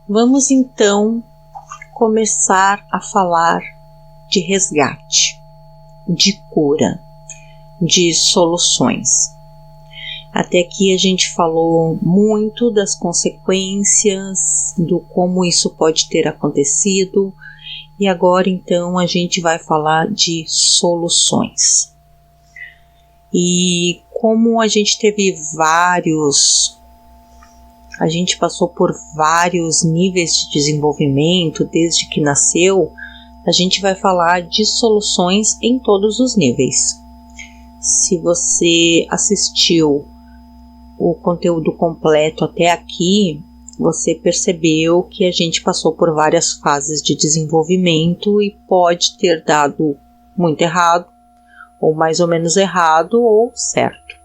Vamos então começar a falar de resgate, de cura, de soluções. Até aqui a gente falou muito das consequências, do como isso pode ter acontecido, e agora então a gente vai falar de soluções. E como a gente passou por vários níveis de desenvolvimento desde que nasceu, a gente vai falar de soluções em todos os níveis. Se você assistiu o conteúdo completo até aqui, você percebeu que a gente passou por várias fases de desenvolvimento e pode ter dado muito errado, ou mais ou menos errado, ou certo.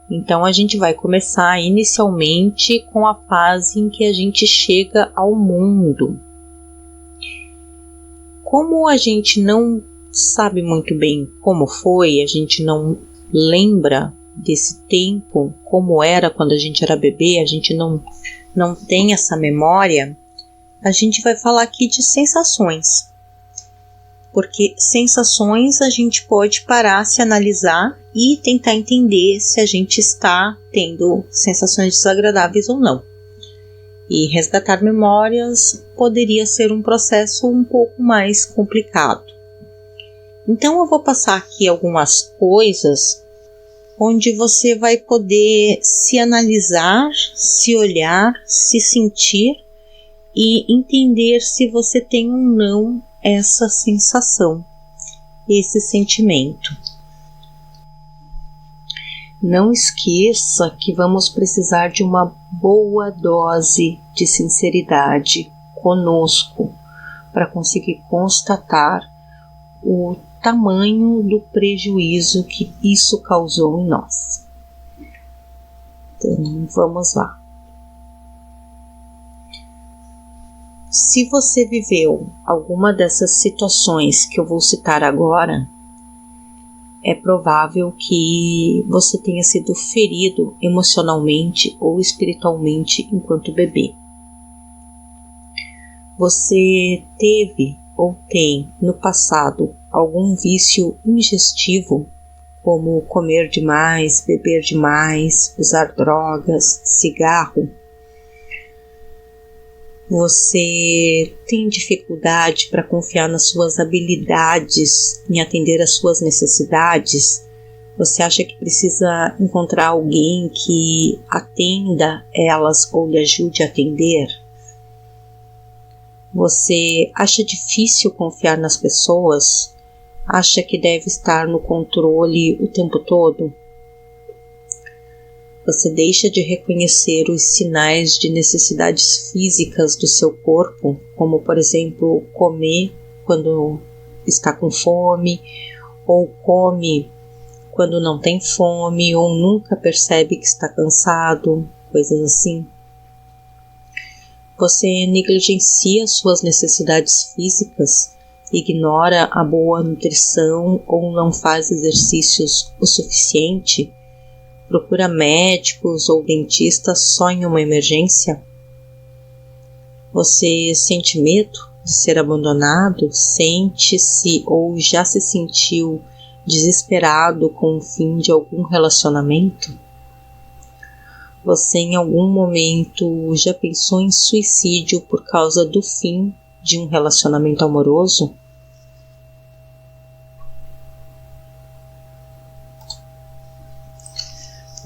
Então a gente vai começar inicialmente com a fase em que a gente chega ao mundo. Como a gente não sabe muito bem como foi, a gente não lembra desse tempo, como era quando a gente era bebê, a gente não tem essa memória, a gente vai falar aqui de sensações. Porque sensações a gente pode parar, se analisar e tentar entender se a gente está tendo sensações desagradáveis ou não. E resgatar memórias poderia ser um processo um pouco mais complicado. Então eu vou passar aqui algumas coisas onde você vai poder se analisar, se olhar, se sentir e entender se você tem ou não essa sensação, esse sentimento. Não esqueça que vamos precisar de uma boa dose de sinceridade conosco para conseguir constatar o tamanho do prejuízo que isso causou em nós. Então, vamos lá. Se você viveu alguma dessas situações que eu vou citar agora, é provável que você tenha sido ferido emocionalmente ou espiritualmente enquanto bebê. Você teve ou tem no passado algum vício ingestivo, como comer demais, beber demais, usar drogas, cigarro. Você tem dificuldade para confiar nas suas habilidades em atender às suas necessidades? Você acha que precisa encontrar alguém que atenda elas ou lhe ajude a atender? Você acha difícil confiar nas pessoas? Acha que deve estar no controle o tempo todo? Você deixa de reconhecer os sinais de necessidades físicas do seu corpo, como, por exemplo, comer quando está com fome, ou come quando não tem fome, ou nunca percebe que está cansado, coisas assim. Você negligencia suas necessidades físicas, ignora a boa nutrição ou não faz exercícios o suficiente? Procura médicos ou dentistas só em uma emergência? Você sente medo de ser abandonado? Sente-se ou já se sentiu desesperado com o fim de algum relacionamento? Você em algum momento já pensou em suicídio por causa do fim de um relacionamento amoroso?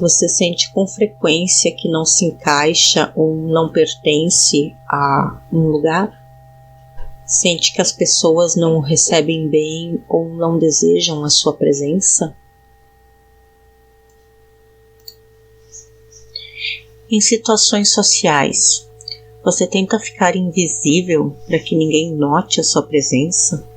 Você sente com frequência que não se encaixa ou não pertence a um lugar? Sente que as pessoas não o recebem bem ou não desejam a sua presença? Em situações sociais, você tenta ficar invisível para que ninguém note a sua presença?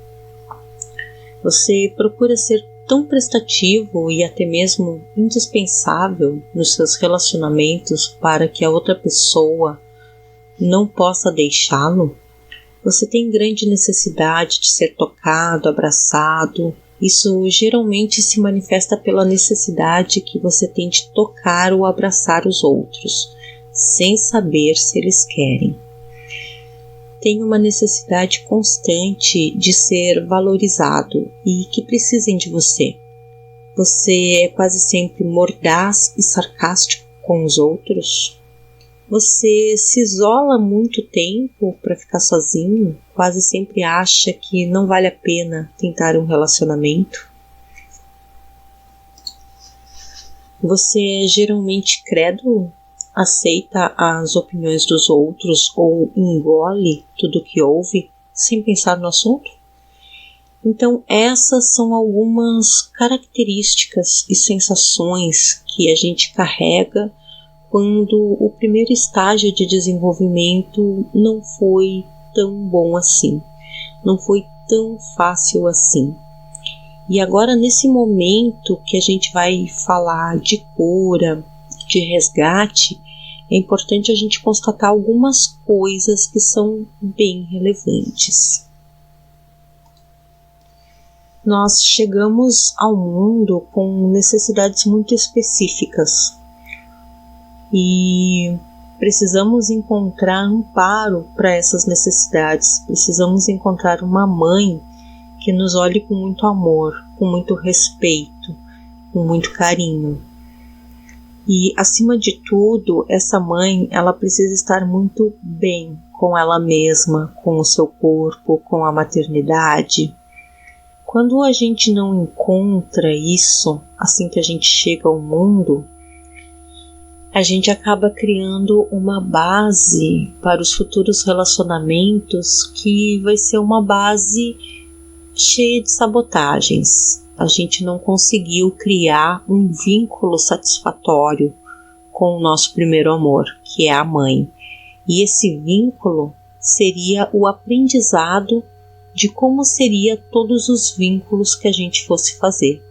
Você procura ser tão prestativo e até mesmo indispensável nos seus relacionamentos para que a outra pessoa não possa deixá-lo? Você tem grande necessidade de ser tocado, abraçado. Isso geralmente se manifesta pela necessidade que você tem de tocar ou abraçar os outros, sem saber se eles querem. tem uma necessidade constante de ser valorizado e que precisem de você. Você é quase sempre mordaz e sarcástico com os outros. Você se isola muito tempo para ficar sozinho, quase sempre acha que não vale a pena tentar um relacionamento. Você é geralmente crédulo, aceita as opiniões dos outros ou engole tudo o que ouve sem pensar no assunto? Então essas são algumas características e sensações que a gente carrega quando o primeiro estágio de desenvolvimento não foi tão bom assim, não foi tão fácil assim. E agora, nesse momento que a gente vai falar de cura, de resgate, é importante a gente constatar algumas coisas que são bem relevantes. Nós chegamos ao mundo com necessidades muito específicas e precisamos encontrar amparo para essas necessidades, precisamos encontrar uma mãe que nos olhe com muito amor, com muito respeito, com muito carinho. E, acima de tudo, essa mãe, ela precisa estar muito bem com ela mesma, com o seu corpo, com a maternidade. Quando a gente não encontra isso, assim que a gente chega ao mundo, a gente acaba criando uma base para os futuros relacionamentos que vai ser uma base cheia de sabotagens. A gente não conseguiu criar um vínculo satisfatório com o nosso primeiro amor, que é a mãe. E esse vínculo seria o aprendizado de como seria todos os vínculos que a gente fosse fazer.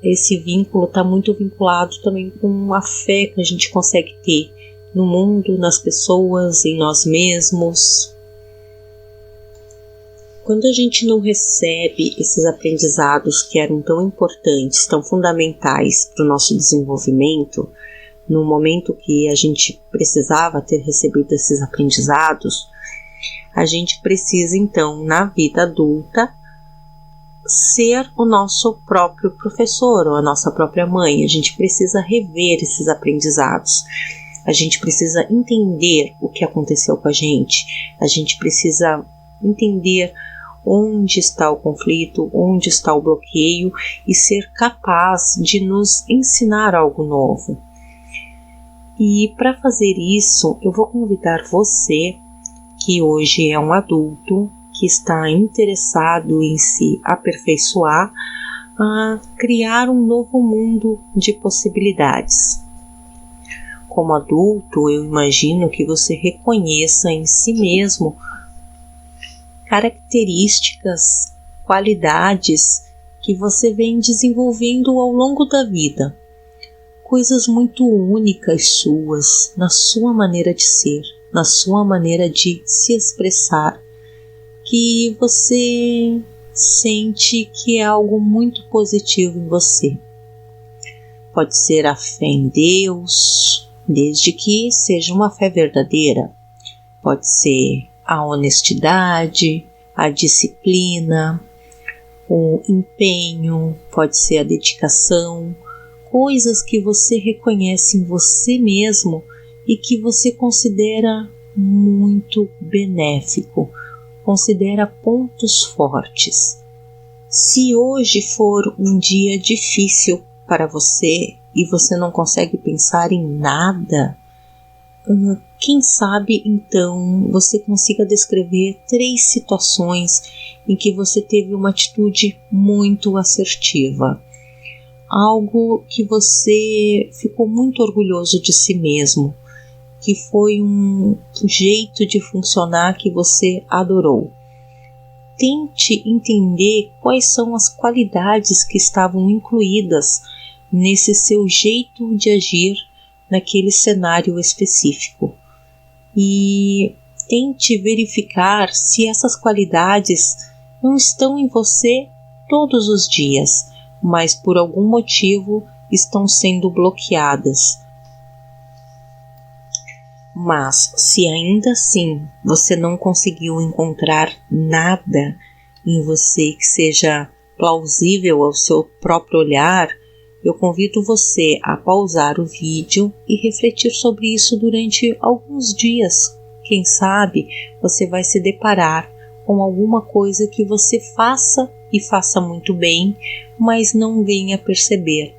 Esse vínculo está muito vinculado também com a fé que a gente consegue ter no mundo, nas pessoas, em nós mesmos. Quando a gente não recebe esses aprendizados que eram tão importantes, tão fundamentais para o nosso desenvolvimento, no momento que a gente precisava ter recebido esses aprendizados, a gente precisa então, na vida adulta, ser o nosso próprio professor ou a nossa própria mãe. A gente precisa rever esses aprendizados. A gente precisa entender o que aconteceu com a gente precisa entender onde está o conflito, onde está o bloqueio e ser capaz de nos ensinar algo novo. E para fazer isso, eu vou convidar você, que hoje é um adulto, que está interessado em se aperfeiçoar, a criar um novo mundo de possibilidades. Como adulto, eu imagino que você reconheça em si mesmo características, qualidades que você vem desenvolvendo ao longo da vida. Coisas muito únicas suas, na sua maneira de ser, na sua maneira de se expressar, que você sente que é algo muito positivo em você. Pode ser a fé em Deus, desde que seja uma fé verdadeira. Pode ser a honestidade, a disciplina, o empenho, pode ser a dedicação, coisas que você reconhece em você mesmo e que você considera muito benéfico, considera pontos fortes. Se hoje for um dia difícil para você e você não consegue pensar em nada, quem sabe então você consiga descrever 3 situações em que você teve uma atitude muito assertiva. Algo que você ficou muito orgulhoso de si mesmo, que foi um jeito de funcionar que você adorou. Tente entender quais são as qualidades que estavam incluídas nesse seu jeito de agir naquele cenário específico. E tente verificar se essas qualidades não estão em você todos os dias, mas por algum motivo estão sendo bloqueadas. Mas se ainda assim você não conseguiu encontrar nada em você que seja plausível ao seu próprio olhar, eu convido você a pausar o vídeo e refletir sobre isso durante alguns dias. Quem sabe você vai se deparar com alguma coisa que você faça e faça muito bem, mas não venha perceber.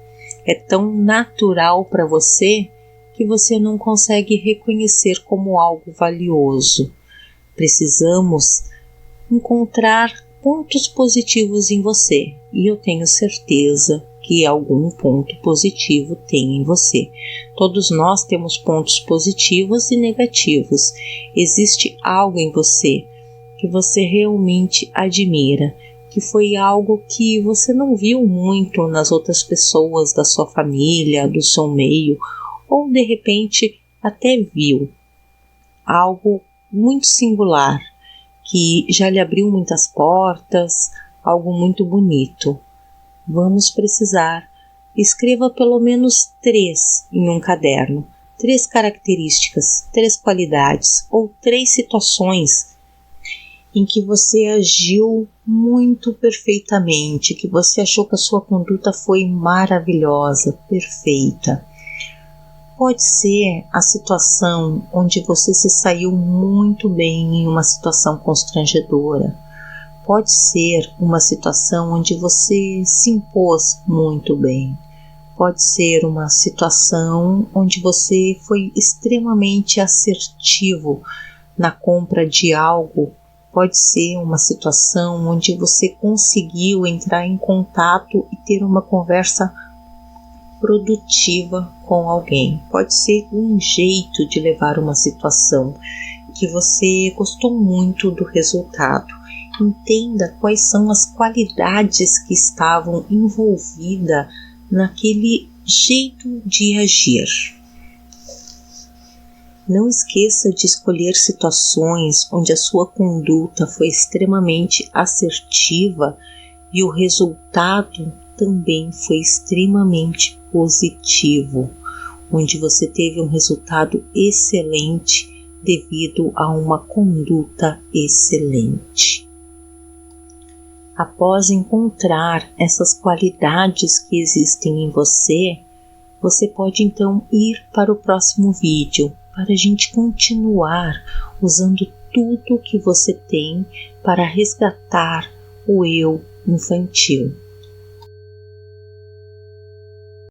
É tão natural para você que você não consegue reconhecer como algo valioso. Precisamos encontrar pontos positivos em você, e eu tenho certeza que algum ponto positivo tem em você. Todos nós temos pontos positivos e negativos. Existe algo em você que você realmente admira, que foi algo que você não viu muito nas outras pessoas da sua família, do seu meio, ou de repente até viu algo muito singular, que já lhe abriu muitas portas, algo muito bonito. Vamos precisar. Escreva pelo menos 3 em um caderno. 3 características, 3 qualidades ou 3 situações em que você agiu muito perfeitamente, que você achou que a sua conduta foi maravilhosa, perfeita. Pode ser a situação onde você se saiu muito bem em uma situação constrangedora. Pode ser uma situação onde você se impôs muito bem. Pode ser uma situação onde você foi extremamente assertivo na compra de algo. Pode ser uma situação onde você conseguiu entrar em contato e ter uma conversa produtiva com alguém. Pode ser um jeito de levar uma situação que você gostou muito do resultado. Entenda quais são as qualidades que estavam envolvidas naquele jeito de agir. Não esqueça de escolher situações onde a sua conduta foi extremamente assertiva e o resultado também foi extremamente positivo, onde você teve um resultado excelente devido a uma conduta excelente. Após encontrar essas qualidades que existem em você, você pode então ir para o próximo vídeo, para a gente continuar usando tudo que você tem para resgatar o eu infantil.